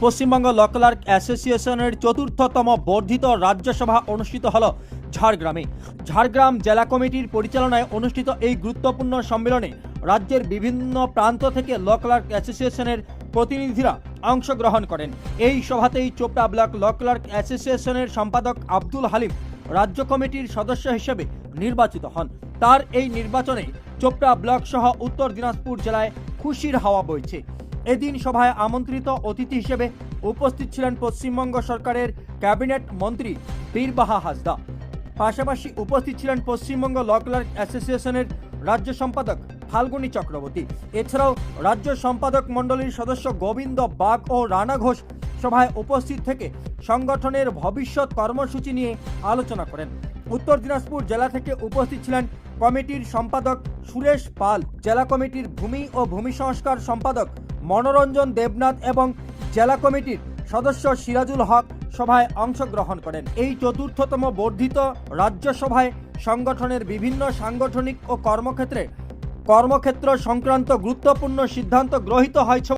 পশ্চিমবঙ্গ ল clerk অ্যাসোসিয়েশনের চতুর্থতম বর্ধিত রাজ্যসভা অনুষ্ঠিত হল ঝাড়গ্রামে। ঝাড়গ্রাম জেলা কমিটির পরিচালনায় অনুষ্ঠিত এই গুরুত্বপূর্ণ সম্মেলনে রাজ্যের বিভিন্ন প্রান্ত থেকে ল ক্লার্ক অ্যাসোসিয়েশনের প্রতিনিধিরা অংশগ্রহণ করেন। এই সভাতেই চোপড়া ব্লক ল ক্লার্ক অ্যাসোসিয়েশনের সম্পাদক আব্দুল হালিম রাজ্য কমিটির সদস্য হিসেবে নির্বাচিত হন। তার এই নির্বাচনে চোপড়া ব্লক সহ উত্তর দিনাজপুর জেলায় খুশির হাওয়া বইছে। এদিন সভায় আমন্ত্রিত অতিথি হিসেবে উপস্থিত ছিলেন পশ্চিমবঙ্গ সরকারের ক্যাবিনেট মন্ত্রী বীরবাহা হাসদা। পাশাপাশি উপস্থিত ছিলেন পশ্চিমবঙ্গ ল ক্লার্ক অ্যাসোসিয়েশনের রাজ্য সম্পাদক ফাল্গুনী চক্রবর্তী। এছাড়াও রাজ্য সম্পাদক মণ্ডলীর সদস্য গোবিন্দ বাগ ও রানা ঘোষ সভায় উপস্থিত থেকে সংগঠনের ভবিষ্যৎ কর্মসূচি নিয়ে আলোচনা করেন। উত্তর দিনাজপুর জেলা থেকে উপস্থিত ছিলেন কমিটির সম্পাদক সুরেশ পাল, জেলা কমিটির ভূমি ও ভূমি সংস্কার সম্পাদক মনোরঞ্জন দেবনাথ এবং জেলা কমিটির সদস্য সিরাজুল হক সভায় অংশগ্রহণ করেন। এই চতুর্থতম বর্ধিত রাজ্যসভায় সংগঠনের বিভিন্ন সাংগঠনিক ও কর্মক্ষেত্র সংক্রান্ত গুরুত্বপূর্ণ সিদ্ধান্ত গৃহীত হয়েছে।